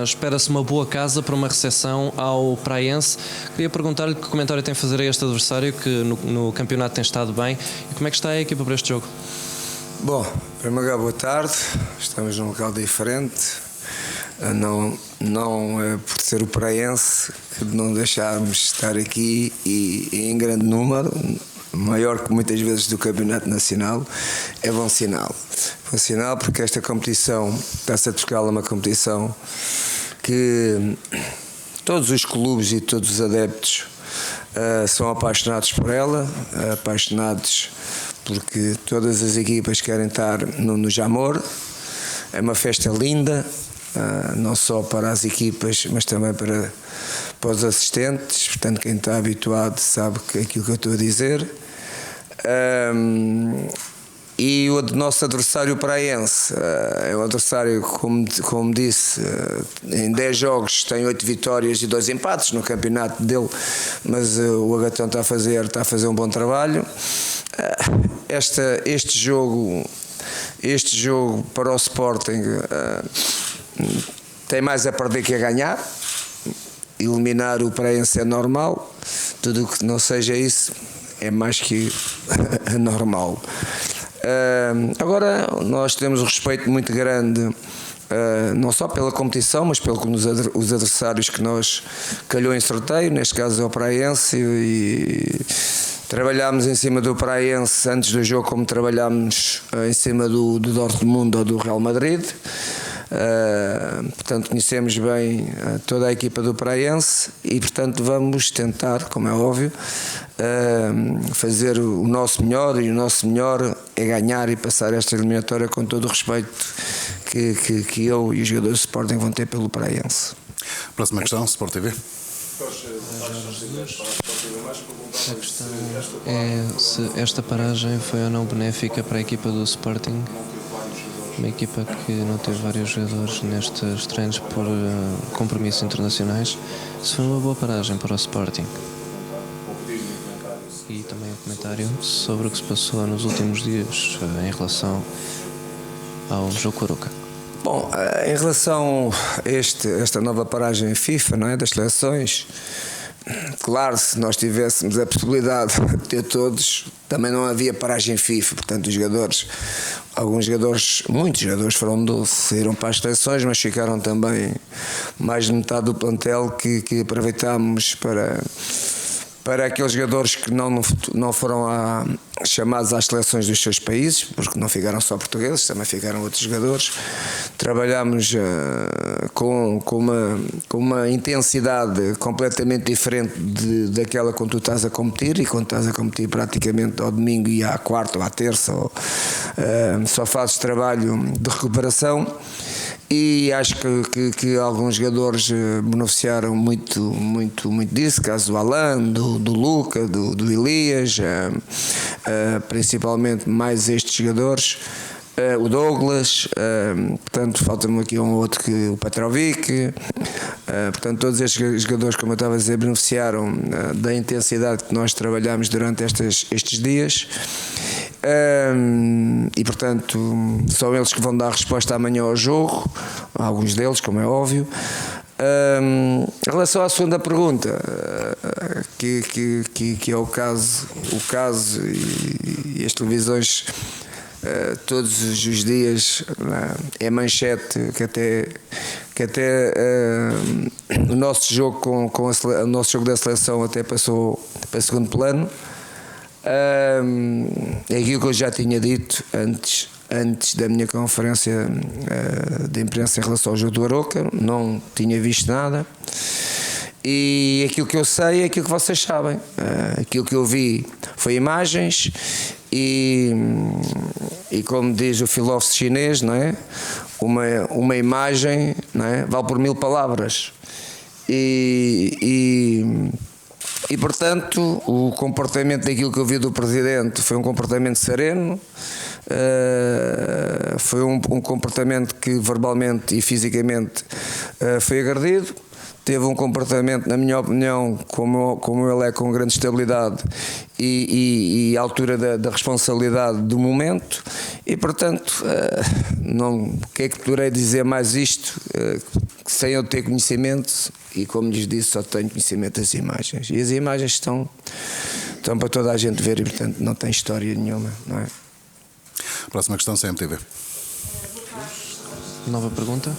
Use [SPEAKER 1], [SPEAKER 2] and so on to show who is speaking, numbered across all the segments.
[SPEAKER 1] Espera-se uma boa casa para uma recepção ao Praense. Queria perguntar-lhe que comentário tem a fazer a este adversário que no campeonato tem estado bem e como é que está a equipa para este jogo?
[SPEAKER 2] Bom, em primeiro lugar, boa tarde. Estamos num local diferente. Não é por ser o Praense que não deixarmos estar aqui e em grande número, maior que muitas vezes do Campeonato Nacional, é bom sinal. Bom sinal porque esta competição, Taça de Portugal, é uma competição que todos os clubes e todos os adeptos são apaixonados por ela, apaixonados porque todas as equipas querem estar no Jamor. É uma festa linda, não só para as equipas, mas também para os assistentes. Portanto, quem está habituado sabe que é aquilo que eu estou a dizer. E o nosso adversário Praense é um adversário, como disse, em 10 jogos tem 8 vitórias e 2 empates no campeonato dele, mas o Agatão está a fazer um bom trabalho. Este jogo para o Sporting tem mais a perder que a ganhar. Eliminar o Praense é normal, tudo o que não seja isso é mais que normal. Agora nós temos um respeito muito grande, não só pela competição, mas pelos adversários que nós calhou em sorteio, neste caso é o Praense, e trabalhámos em cima do Praense antes do jogo como trabalhámos em cima do Dortmund ou do Real Madrid. Portanto, conhecemos bem toda a equipa do Praense e, portanto, vamos tentar, como é óbvio, fazer o nosso melhor, e o nosso melhor é ganhar e passar esta eliminatória com todo o respeito que eu e os jogadores do Sporting vão ter pelo Praense.
[SPEAKER 3] Próxima questão, Sport TV.
[SPEAKER 1] A questão é se esta paragem foi ou não benéfica para a equipa do Sporting, uma equipa que não teve vários jogadores nestes treinos por compromissos internacionais, se foi uma boa paragem para o Sporting. E também um comentário sobre o que se passou nos últimos dias em relação ao jogo com o Arouca.
[SPEAKER 2] Bom, em relação a esta nova paragem FIFA, não é, das seleções, claro, se nós tivéssemos a possibilidade de ter todos, também não havia paragem FIFA. Portanto, os jogadores, muitos jogadores saíram para as seleções, mas ficaram também mais de metade do plantel que aproveitámos para aqueles jogadores que não foram chamados às seleções dos seus países, porque não ficaram só portugueses, também ficaram outros jogadores. Trabalhámos com uma intensidade completamente diferente daquela quando tu estás a competir, e quando estás a competir praticamente ao domingo e à quarta ou à terça, só fazes trabalho de recuperação. E acho que alguns jogadores beneficiaram muito disso, caso do Alan, do Luca, do Elias, principalmente mais estes jogadores, o Douglas, portanto falta-me aqui um outro, que o Petrovic, portanto todos estes jogadores, como eu estava a dizer, beneficiaram da intensidade que nós trabalhamos durante estes dias. E portanto são eles que vão dar resposta amanhã ao jogo, alguns deles, como é óbvio. Em relação à segunda pergunta, que é o caso e as televisões todos os dias é manchete que até o nosso jogo o nosso jogo da seleção até passou para segundo plano. É aquilo que eu já tinha dito antes da minha conferência de imprensa em relação ao jogo do Arouca. Não tinha visto nada, e aquilo que eu sei é aquilo que vocês sabem. Aquilo que eu vi foi imagens e como diz o filósofo chinês, não é? Uma imagem, não é? Vale por 1000 palavras. E portanto o comportamento daquilo que eu vi do Presidente foi um comportamento sereno, foi um comportamento que verbalmente e fisicamente foi agredido. teve um comportamento, na minha opinião, como ele é, com grande estabilidade e altura da responsabilidade do momento, e portanto, o que é que poderei dizer mais isto, sem eu ter conhecimento, e como lhes disse, só tenho conhecimento das imagens, e as imagens estão para toda a gente ver, e portanto não tem história nenhuma, não é?
[SPEAKER 3] Próxima questão, CMTV.
[SPEAKER 1] Nova pergunta.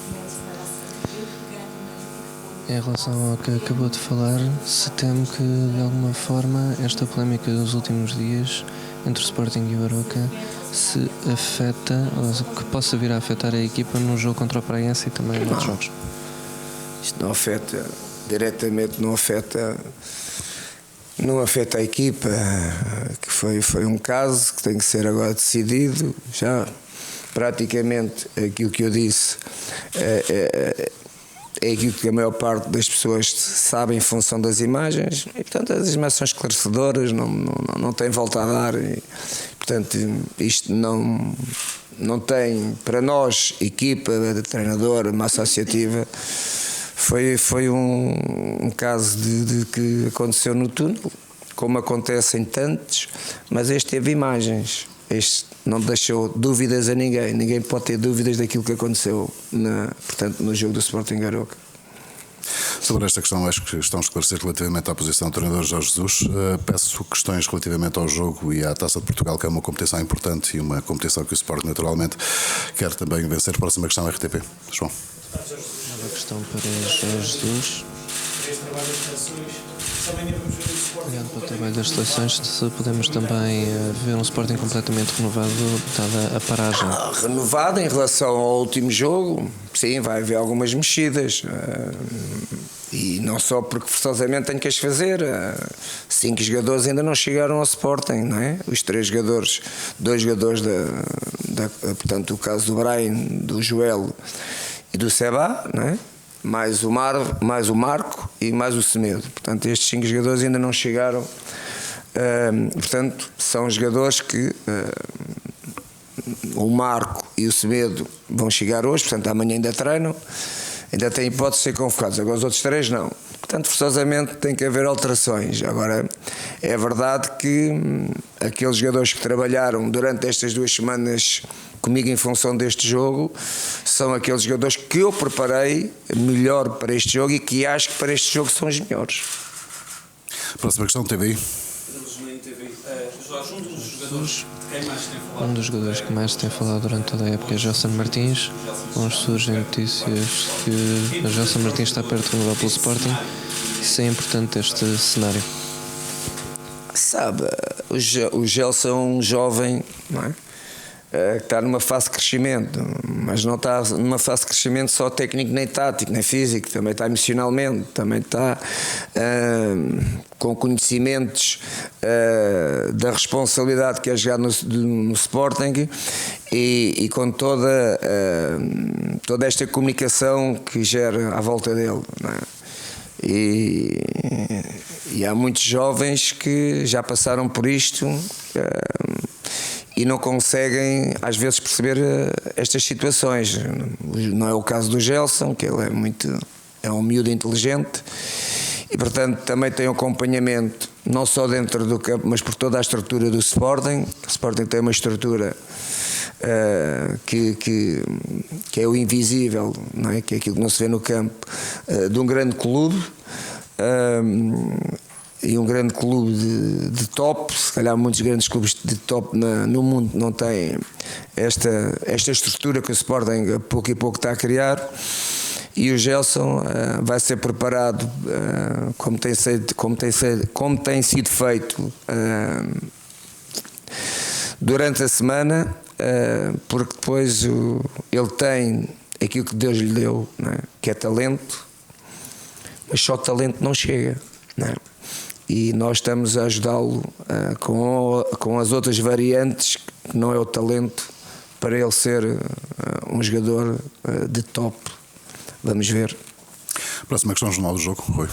[SPEAKER 1] Em relação ao que acabou de falar, se teme que de alguma forma esta polémica dos últimos dias entre o Sporting e o Aroca se afeta, ou que possa vir a afetar a equipa no jogo contra o Praense e também em outros jogos?
[SPEAKER 2] Isto não afeta diretamente, não afeta a equipa, que foi um caso que tem que ser agora decidido. Já praticamente aquilo que eu disse é aquilo que a maior parte das pessoas sabe em função das imagens, e portanto as imagens são esclarecedoras, não tem volta a dar, e portanto isto não tem, para nós, equipa, treinador, massa associativa, foi um caso de que aconteceu no túnel, como acontece em tantos, mas este teve imagens. Este não deixou dúvidas a ninguém. Ninguém pode ter dúvidas daquilo que aconteceu portanto, no jogo do Sporting Aroca.
[SPEAKER 3] Sobre esta questão, acho que estão esclarecidos relativamente à posição do treinador Jorge Jesus. Peço questões relativamente ao jogo e à Taça de Portugal, que é uma competição importante e uma competição que o Sporting naturalmente quer também vencer. Próxima questão, RTP. João.
[SPEAKER 1] Nova questão para Jorge Jesus. Olhando para o trabalho das seleções, se podemos também ver um Sporting completamente renovado, dada a paragem.
[SPEAKER 2] Renovado em relação ao último jogo, sim, vai haver algumas mexidas. E não só porque forçosamente tenho que as fazer. 5 jogadores ainda não chegaram ao Sporting, não é? Os 3 jogadores, 2 jogadores portanto, o caso do Brian, do Joel e do Seba, não é? Mais o Marco e mais o Semedo. Portanto, estes 5 jogadores ainda não chegaram. Portanto, são jogadores que o Marco e o Semedo vão chegar hoje, portanto, amanhã ainda treinam, ainda têm hipótese de ser convocados. Agora os outros 3 não. Portanto, forçosamente tem que haver alterações. Agora, é verdade que aqueles jogadores que trabalharam durante estas 2 semanas comigo em função deste jogo são aqueles jogadores que eu preparei melhor para este jogo e que acho que para este jogo são os melhores.
[SPEAKER 3] Próxima questão, TVI.
[SPEAKER 1] Um dos jogadores que mais se tem falado durante toda a época é Gelson Martins. Hoje surgem notícias que a Gelson Martins está perto de renovar pelo Sporting. Isso é importante, este cenário.
[SPEAKER 2] Sabe, o Gelson é um jovem, não é? Que está numa fase de crescimento, mas não está numa fase de crescimento só técnico, nem tático, nem físico, também está emocionalmente, também está com conhecimentos da responsabilidade que é jogar no Sporting e com toda esta comunicação que gera à volta dele, não é? E há muitos jovens que já passaram por isto e não conseguem às vezes perceber estas situações. Não é o caso do Gelson, que ele é um miúdo inteligente e portanto também tem um acompanhamento não só dentro do campo, mas por toda a estrutura do Sporting. O Sporting tem uma estrutura que é o invisível, não é? Que é aquilo que não se vê no campo, de um grande clube, e um grande clube de top. Se calhar muitos grandes clubes de top no mundo não têm esta estrutura que o Sporting a pouco e pouco está a criar, e o Gelson vai ser preparado como tem sido feito durante a semana, porque depois ele tem aquilo que Deus lhe deu, não é? Que é talento, mas só talento não chega, não é? E nós estamos a ajudá-lo com as outras variantes, que não é o talento, para ele ser um jogador de top. Vamos ver.
[SPEAKER 3] Próxima questão, Jornal do Jogo, Rui.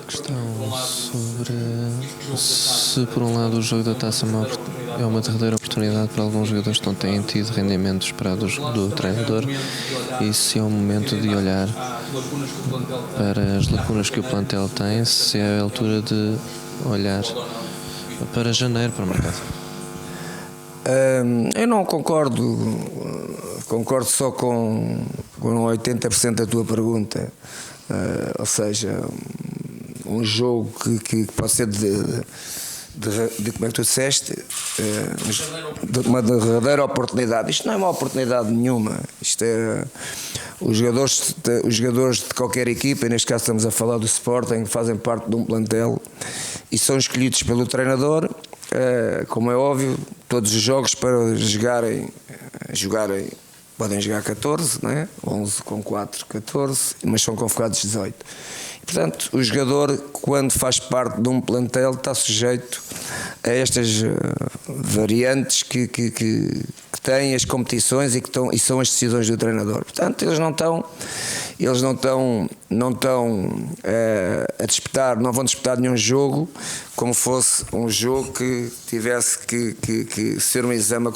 [SPEAKER 1] Questão sobre se por um lado o jogo da Taça é uma derradeira oportunidade para alguns jogadores que não têm tido rendimentos esperados do treinador, e se é o momento de olhar para as lacunas que o plantel tem, se é a altura de olhar para janeiro, para o mercado.
[SPEAKER 2] Eu não concordo só com 80% da tua pergunta, ou seja, um jogo que pode ser de como é que tu disseste, de uma derradeira oportunidade. Isto não é uma oportunidade nenhuma. Isto é os jogadores de qualquer equipa, e neste caso estamos a falar do Sporting, fazem parte de um plantel e são escolhidos pelo treinador, como é óbvio, todos os jogos para jogarem podem jogar 14, né? 11 com 4, 14, mas são convocados 18. Portanto, o jogador, quando faz parte de um plantel, está sujeito a estas variantes que têm as competições e são as decisões do treinador. Portanto, eles não vão disputar nenhum jogo como fosse um jogo que tivesse que ser um exame a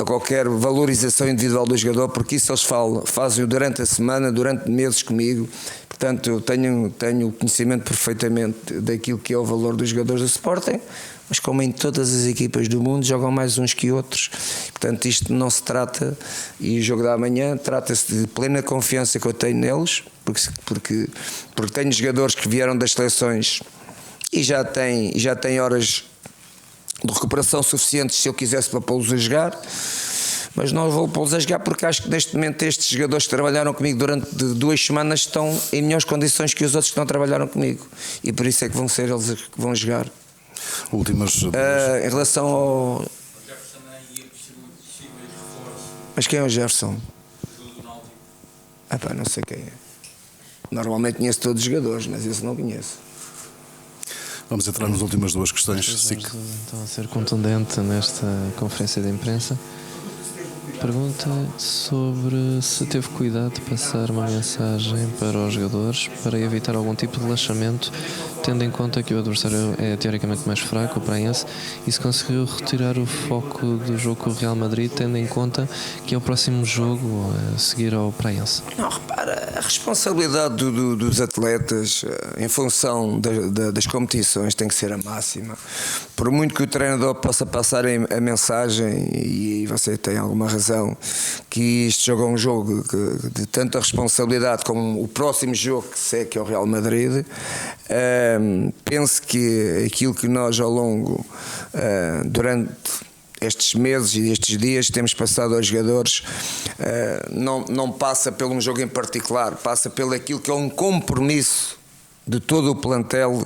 [SPEAKER 2] qualquer valorização individual do jogador, porque isso eles fazem durante a semana, durante meses comigo. Portanto, eu tenho conhecimento perfeitamente daquilo que é o valor dos jogadores do Sporting, mas como em todas as equipas do mundo, jogam mais uns que outros. Portanto, isto não se trata, e o jogo da manhã trata-se de plena confiança que eu tenho neles, porque tenho jogadores que vieram das seleções e já têm horas de recuperação suficientes se eu quisesse para pô-los a jogar. Mas não vou pô-los a jogar porque acho que neste momento estes jogadores que trabalharam comigo durante 2 semanas estão em melhores condições que os outros que não trabalharam comigo, e por isso é que vão ser eles que vão jogar.
[SPEAKER 3] Últimas.
[SPEAKER 2] Em relação ao mas quem é o Jefferson? Não sei quem é. Normalmente conheço todos os jogadores, mas esse não conheço.
[SPEAKER 3] Vamos entrar nas últimas 2 questões.
[SPEAKER 1] Então, a ser contundente nesta conferência de imprensa. Pergunta sobre se teve cuidado de passar uma mensagem para os jogadores para evitar algum tipo de relaxamento, tendo em conta que o adversário é teoricamente mais fraco, o Praense, e se conseguiu retirar o foco do jogo com o Real Madrid, tendo em conta que é o próximo jogo a seguir ao Praense.
[SPEAKER 2] Não, repara, a responsabilidade dos atletas em função das competições tem que ser a máxima. Por muito que o treinador possa passar a mensagem, e você tem alguma razão, que este jogo é um jogo de tanta responsabilidade como o próximo jogo que é o Real Madrid. Penso que aquilo que nós ao longo durante estes meses e estes dias temos passado aos jogadores não passa por um jogo em particular, passa pelo aquilo que é um compromisso de todo o plantel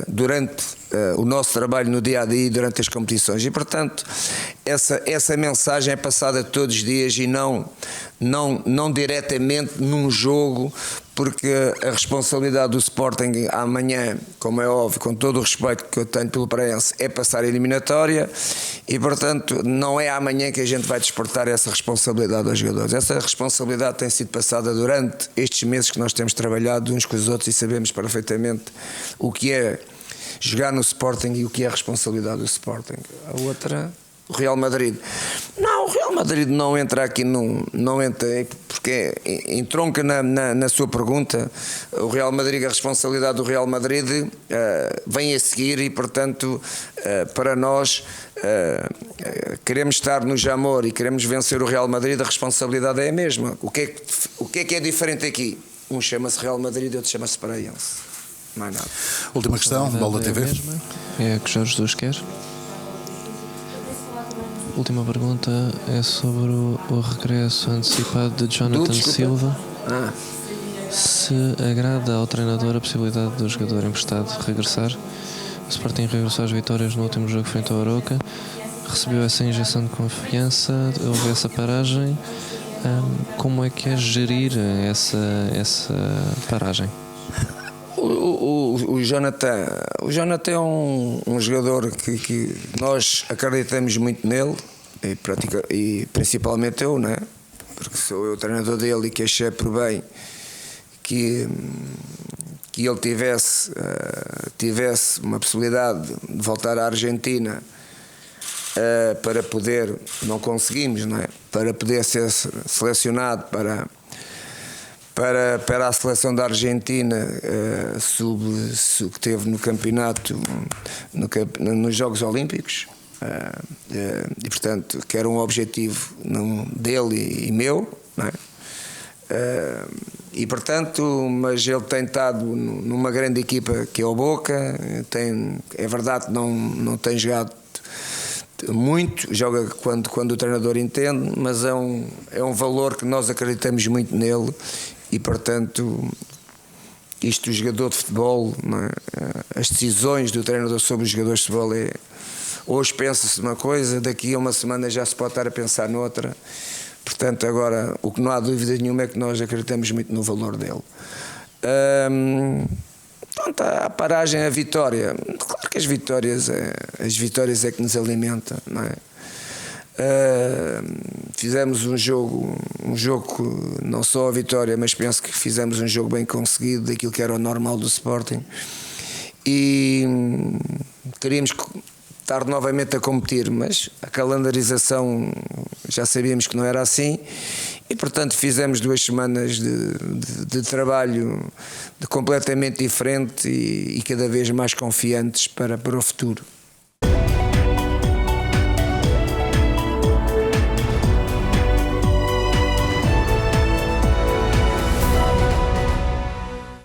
[SPEAKER 2] durante o nosso trabalho no dia a dia e durante as competições, e portanto essa mensagem é passada todos os dias e não diretamente num jogo, porque a responsabilidade do Sporting amanhã, como é óbvio, com todo o respeito que eu tenho pelo Praense, é passar a eliminatória, e portanto não é amanhã que a gente vai despertar essa responsabilidade aos jogadores. Essa responsabilidade tem sido passada durante estes meses que nós temos trabalhado uns com os outros, e sabemos perfeitamente o que é jogar no Sporting e o que é a responsabilidade do Sporting. A outra, o Real Madrid. Não, o Real Madrid não entra aqui, não entra, porque entronca na sua pergunta. O Real Madrid, a responsabilidade do Real Madrid vem a seguir, e portanto para nós queremos estar no Jamor e queremos vencer o Real Madrid, a responsabilidade é a mesma. O que é diferente aqui? Um chama-se Real Madrid e outro chama-se Praense. Mais nada.
[SPEAKER 3] Última questão, Bola TV.
[SPEAKER 1] É que Jorge Jesus quer. Última pergunta é sobre o regresso antecipado de Jonathan Silva. Se agrada ao treinador a possibilidade do jogador emprestado regressar. O Sporting regressou às vitórias no último jogo frente ao Arouca, recebeu essa injeção de confiança, houve essa paragem. Como é que é gerir essa paragem?
[SPEAKER 2] O Jonathan é um jogador que nós acreditamos muito nele, e principalmente eu, né? Porque sou eu o treinador dele, e que achei por bem que ele tivesse uma possibilidade de voltar à Argentina para poder, não conseguimos, não é? Para poder ser selecionado para a seleção da Argentina, que teve no campeonato, nos Jogos Olímpicos. E portanto, que era um objetivo dele e meu, não é? E portanto, mas ele tem estado numa grande equipa que é o Boca, é verdade que não tem jogado muito, joga quando o treinador entende, mas é um valor que nós acreditamos muito nele e portanto o jogador de futebol, não é? As decisões do treinador sobre os jogadores de futebol hoje pensa-se numa coisa, daqui a uma semana já se pode estar a pensar noutra. Portanto, agora, o que não há dúvida nenhuma é que nós acreditamos muito no valor dele. Pronto, a paragem, a vitória. Claro que as vitórias é que nos alimentam, não é? Fizemos um jogo, não só a vitória, mas penso que fizemos um jogo bem conseguido, daquilo que era o normal do Sporting. E queríamos estar novamente a competir, mas a calendarização já sabíamos que não era assim e portanto fizemos 2 semanas de trabalho completamente diferente e cada vez mais confiantes para o futuro.